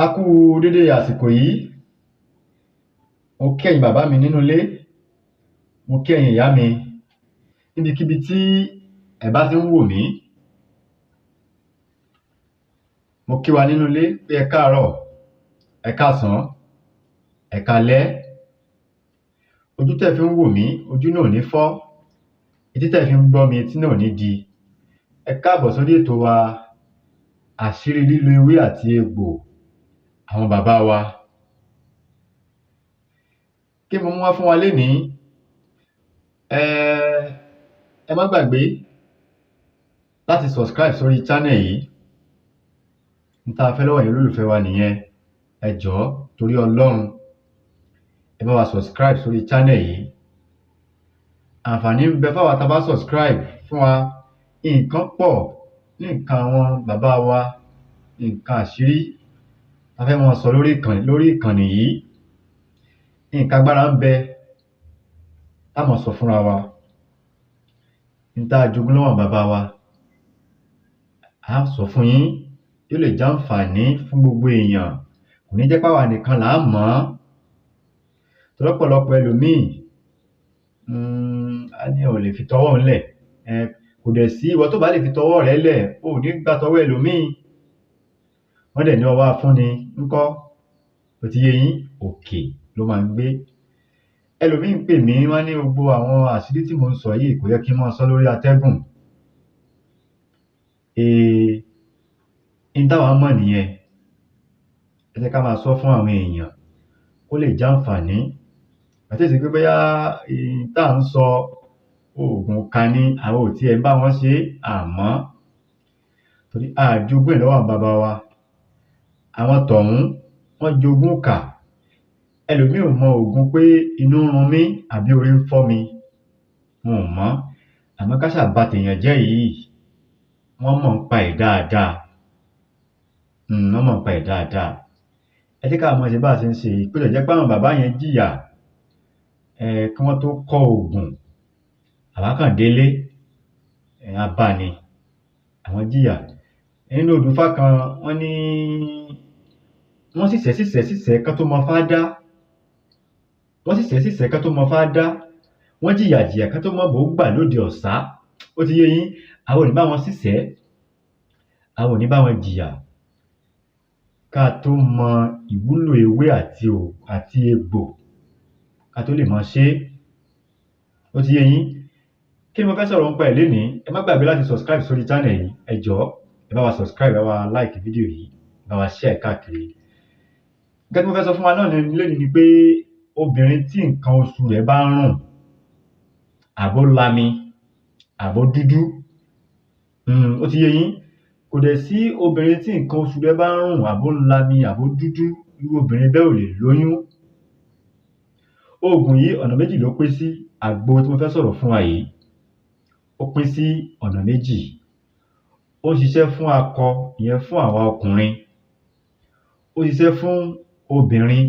A kú dédé àsìkò yìí. Mo kí ẹ̀yin bàbá mi nínú ilé, mo kí ẹ̀yin ìyá mi níbikíbi tí ẹ bá ti ń wò mí. Mo kí wa nínú ilé pé ẹ káàárọ̀, ẹ káàsán, ẹ káalẹ́. Ojú tẹ́ fi ń wò mí, ojú náà ò ní fọ́. Etí tẹ́ fi ń gbọ́ mi, etí náà ò ní di. Ẹ káàbọ̀ sórí ètò wa àṣírí lílo ewé àti egbò àwọn bàbá wa. Kí mo mú wá fún wa lénìí? Ẹ má gbàgbé láti subscribe sórí channel yìí. N tá a fẹ́ lọ́wọ́ ẹ̀yin olólùfẹ́ wa nìyẹn. Ẹ jọ̀ọ́ torí Ọlọ́run, ẹ bá wa subscribe sórí channel yìí. Àǹfààní ń bẹ fáwa tá a bá subscribe fún wa. Nǹkan pọ̀ ní nǹkan àwọn bàbá wa, nǹkan àṣírí tá a fẹ́ máa sọ lórí ìkànnì yìí. Nǹkan agbára ń bẹ tá a máa sọ fúnra wa. N tá a jogún lọ́wọ́ bàbá wa, a sọ fún yín, yóò lè jẹ́ àǹfààní fún gbogbo èèyàn. Kò ní jẹ́ páwa nìkan là á mọ̀ ọ́n. Torí ọ̀pọ̀lọpọ̀ ẹlòmíì á ní ò lè fi tọwọ́ òun lẹ̀. Kò dẹ̀ sí ìwọ tó bá lè fi tọwọ́ rẹ lẹ̀, o ò ní gbà tọwọ́ ẹlòmíì. Wọ́n dẹ̀ ní ọwọ́ afúnni ńkọ́, ó ti yé yín, òkè ló máa ń gbé. Ẹlòmíì ń pè mí, wọ́n ní gbogbo àwọn àṣírí tí mò ń sọ yìí kò yẹ kí n máa sọ lórí atẹ́gùn. N táwa mọ̀ nìyẹn. Ẹ jẹ́ ká máa sọ fún àwọn èèyàn kó lè jẹ́ àǹfààní. Àti èsì pé bóyá n tá à ń sọ oògùn kan ní àwọn ò tiẹ̀ ń bá wọn ṣe àmọ́ torí a jogún ẹ̀ lọ́wọ́ àwọn bàbá wa. Àwọn tọ̀hún wọ́n jogún ìkà. Ẹlòmíì ò mọ òògùn pé inú ń run mí àbí orí ń fọ́ mi, wọn ò mọ̀. Àmọ́ ká ṣáà ba tèèyàn jẹ́ yìí, wọ́n mọ̀ nípa ẹ̀ dáadáa. Wọ́n mọ̀ nípa ẹ̀ dáadáa. Ẹ jẹ́ káwa máa ṣe bá a ṣe ń ṣe yìí. Bó tilẹ̀ jẹ́ pé àwọn bàbá yẹn jìyà kí wọ́n tó kọ́ oògùn, àwa kàn délé a bá ni. Àwọn jìyà. Nínú odù Ifá kan, wọ́n ní wọ́n ṣìṣẹ́ kán tó mọfá dá. Wọ́n ṣìṣẹ́ kán tó mọfá dá. Wọ́n jìyà kán tó mọ̀bó gbà lóde ọ̀sá. Ó ti yé yín. Àwọn ò ní bá wọn ṣìṣẹ́, àwọn ò ní bá wọn jìyà ká tó mọ ìwúlò ewé àti egbò ká tó lè máa ṣe é. Ó ti yé yín. Kí ni mo fẹ́ sọ̀rọ̀ nípa ẹ̀ lénìí? Ẹ má gbàgbé láti subscribe sórí channel yìí. Ẹ jọ̀ọ́ ẹ bá wa subscribe, ẹ bá wa like fídíò yìí, ẹ bá wa share káàkiri. Nǹkan tí mo fẹ́ sọ fún wa náà lénìí ni pé obìnrin tí nǹkan oṣù rẹ̀ bá ń rùn, àbó lami, àbó dúdú, ó ti yé yín. Kò dẹ̀ sí obìnrin tí nǹkan oṣù rẹ̀ bá ń rùn, àbó lami, àbó dúdú, irú obìnrin bẹ́ẹ̀ ò lè lóyún. Oògùn yìí ọ̀nà méjì ló pín sí. Àgbo tí mo fẹ́ sọ̀rọ̀ fún wa yìí, ó pín sí ọ̀nà méjì. Ó ń ṣiṣẹ́ fún akọ, ìyẹn fún àwa ọkùnrin. Ó ń ṣiṣẹ́ fún obìnrin.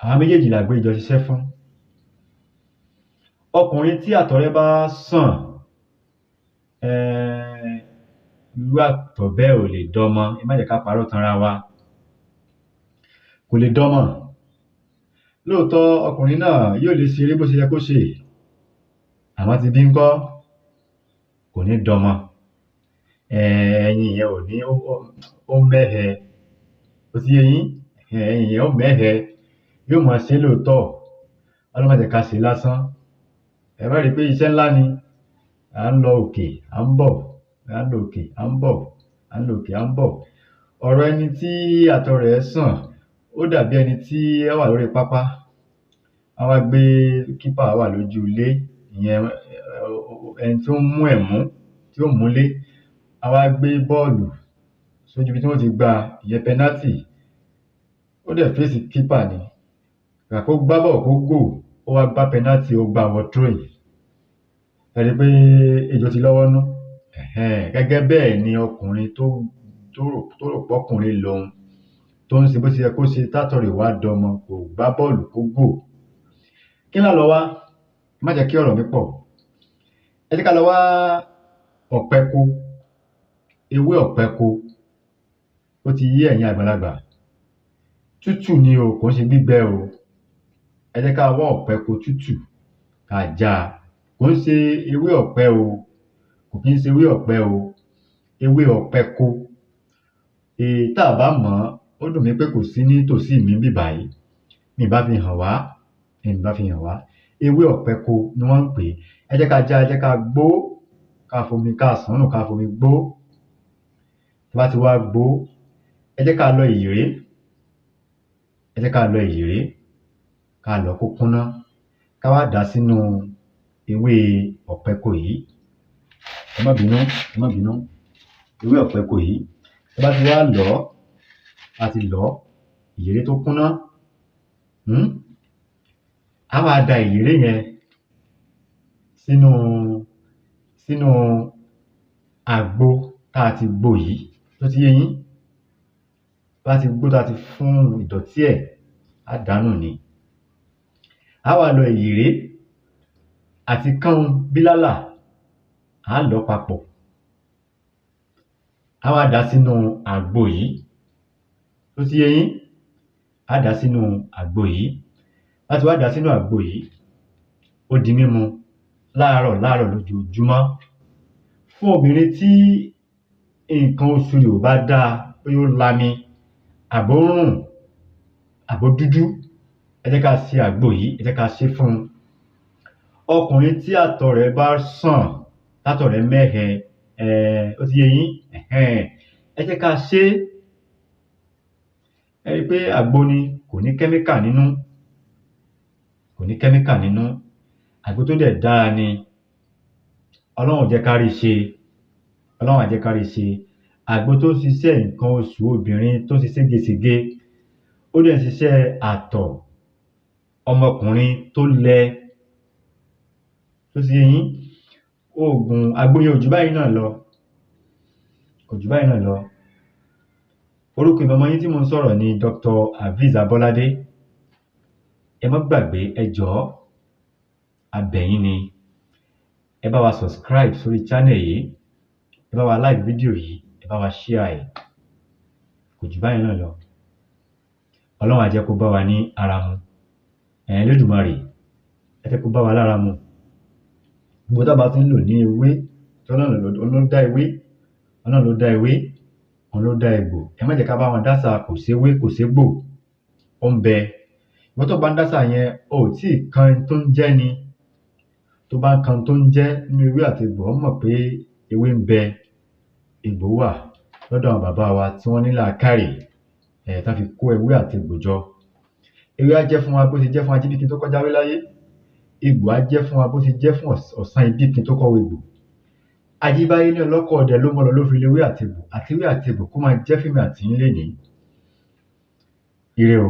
Àwa méjèèjì làgbo yìí jọ ṣiṣẹ́ fún. Ọkùnrin tí àtọ̀ rẹ̀ bá sàn, irú àtọ̀ bẹ́ẹ̀ ò lè dọ́mọ. Ẹ má jẹ́ ká parọ́ tanra wa. Kò lè dọ́mọ. Lóòótọ́ ọkùnrin náà yóò lè ṣeré bó ṣe yẹ kó ṣe, àmọ́ ti bí ńkọ́, kò ní dọ́mọ. Ẹyin yẹn ò ní, ó mẹ́hẹ. Ó ti yé yín. Ẹyin yẹn ó mẹ́hẹ. Yóò máa ṣe lóòótọ́. Ọlọ́run má jẹ́ ká ṣe lásán. Ẹ bá rí i pé iṣẹ́ ńlá ni. À ń lọ òkè, à ń bọ̀. À ń lọ òkè, à ń bọ̀. À ń lọ òkè, à ń bọ̀. Ọ̀rọ̀ ẹni tí àtọ̀ rẹ̀ sàn, ó dàbí ẹni tí ó wà lórí pápá. Wọ́n wá gbé keeper wà lójú ilé, ìyẹn ẹni tí ó ń mú ẹ̀mú, tí ó múlé. Wọ́n wá gbé bọ́ọ̀lù sójú ibi tí wọ́n ti gbá, ìyẹn penalty. Ó dẹ̀ face keeper ni. Kàkà kó gbá bọ́ọ̀lù kó goal, ó wá gbá penalty, ó gbá wọ throwing. Ẹ rí i pé ejò ti lọ́wọ́ nú. Gẹ́gẹ́ bẹ́ẹ̀ ni ọkùnrin tó rò pọ́kùnrin lòun, tó ń ṣe bó ṣe yẹ kó ṣe, tátọ̀ rẹ̀ wá dọmọ, kò gbá bọ́ọ̀lù kó goal. Kí ńlá lọ wá? Má jẹ́ kí ọ̀rọ̀ mi pọ̀. Ẹ jẹ́ ká lọ wá ọ̀pẹ̀kọ, ewé ọ̀pẹ̀kọ. ó ti yé ẹ̀yin àgbàlagbà. Tútù ni o, kò ń ṣe gbígbẹ o. Ẹ jẹ́ ká wá ọ̀pẹ kó tútù ká já a. Kò ń ṣe ewé ọ̀pẹ o, kò kí ń ṣe ewé ọ̀pẹ o, ewé ọ̀pẹko. Tá a bá mọ̀ ọ́n, ó dùn mí pé kò sí ní tòsí mi níbí báyìí. Mi ì bá fi hàn wá. Ewé ọ̀pẹko ni wọ́n ń pè é. Ẹ jẹ́ ká já, ẹ jẹ́ ká gbó, ká sàn án nù, ká fomi gbó. Tó bá ti wá gbó, ẹ jẹ́ ká lọ ìyèré, ká lọ̀ ọ́ kó kúnná, ká wá dà á sínú ewé ọ̀pẹko yìí. Ẹ má bínú, ewé ọ̀pẹko yìí. Tó bá ti wá lọ̀ ọ́, ìyèré tó kúnná, á wá da ìyèré yẹn sínú àgbo tá a ti gbó yìí. Ṣó ti yé yín? Bá ti gbó, tá a ti fún ìdọ̀tí ẹ̀, á dà á nù ni. Á wá lọ ìyèré àti kánun bílálà, á lọ̀ ọ́ papọ̀. Á wá dà á sínú àgbo yìí. Ṣó ti yé yín? Á dà á sínú àgbo yìí. Bá ti wá dà á sínú àgbo yìí, ó di mímu láàárọ̀ lójoojúmọ́. Fún obìnrin tí nǹkan oṣù rẹ̀ ò bá dáa, bóyá ó lami, àbó ń rùn, àbó dúdú, ẹ jẹ́ ká ṣe àgbo yìí, ẹ jẹ́ ká ṣe é fún un. Ọkùnrin tí àtọ̀ rẹ̀ bá ṣàn, tátọ̀ rẹ̀ mẹ́hẹ, ó ti yé yín, ẹ jẹ́ ká ṣe é. Ẹ rí i pé àgbo ni, kò ní kẹ́míkà nínú. Àgbo tó dẹ̀ dára ni. Ọlọ́run ò jẹ́ ká rí ṣe. Àgbo tó ń ṣiṣẹ́ nǹkan oṣù obìnrin, tó ń ṣe ségesège, ó dẹ̀ ń ṣiṣẹ́ àtọ̀ ọmọkùnrin tó lẹ. Ṣó ti yé yín? Àgbo yẹn ò jù báyìí náà lọ. Orúkọ ọmọ yín tí mò ń sọ̀rọ̀ ni Dr. Hafiz Abolade. Ẹ má gbàgbé, ẹ jọ̀ọ́, a bẹ̀ yín ni. Ẹ bá wa subscribe sórí channel yìí, ẹ bá wa like fídíò yìí, ẹ bá wa share ẹ̀. Kò jù báyìí náà lọ. Ọlọ́run á jẹ́ kó bá wa ní ara mu. Elédùmarè, ẹ jẹ́ kó bá wa lára mu. Gbogbo tá bá ti ń lò ní ewé, Ọlọ́run ló dá ewé, òun ló dá egbò. Ẹ má jẹ́ ká bá wọn dásà kò séwé kò ségbò. Ó ń bẹ. Ìwọ tó bá ń dásà yẹn, o ò tíì kan ohun tó ń jẹ́ ni. Tó bá kan ohun tó ń jẹ́ nínú ewé àti egbò, ó mọ̀ pé ewé ń bẹ, egbò wà lọ́dọ̀ àwọn bàbá wa tí wọ́n ní làákàyè, tán fi kó ewé àti egbò jọ. Ewé á jẹ́ fún wa bó ṣe jẹ́ fún Ajíbíkin tó kọ́ jáwé láyé. Egbò á jẹ́ fún wa bó ṣe jẹ́ fún Ọ̀sán Ibíkin tó kọ́wé egbò. Ajíbáyé ní ọlọ́kọ̀ ọdẹ ló mọ́ lọ ló fi lewé àti egbò kó máa jẹ́ fún mi àti yín lénìí. Ire o.